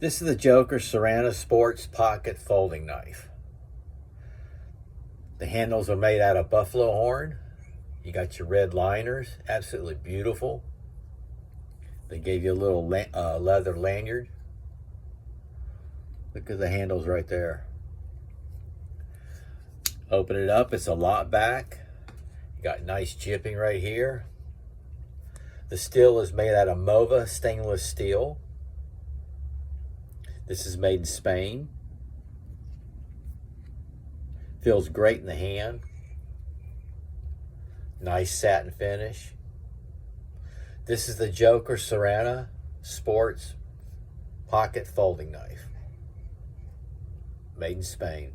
This is the Joker Serrana Sports Pocket Folding Knife. The handles are made out of buffalo horn. You got your red liners, absolutely beautiful. They gave you a little leather lanyard. Look at the handles right there. Open it up, it's a lot back. You got nice jipping right here. The steel is made out of Mova stainless steel. This is made in Spain. Feels great in the hand. Nice satin finish. This is the Joker Serrana Sports Pocket Folding Knife. Made in Spain.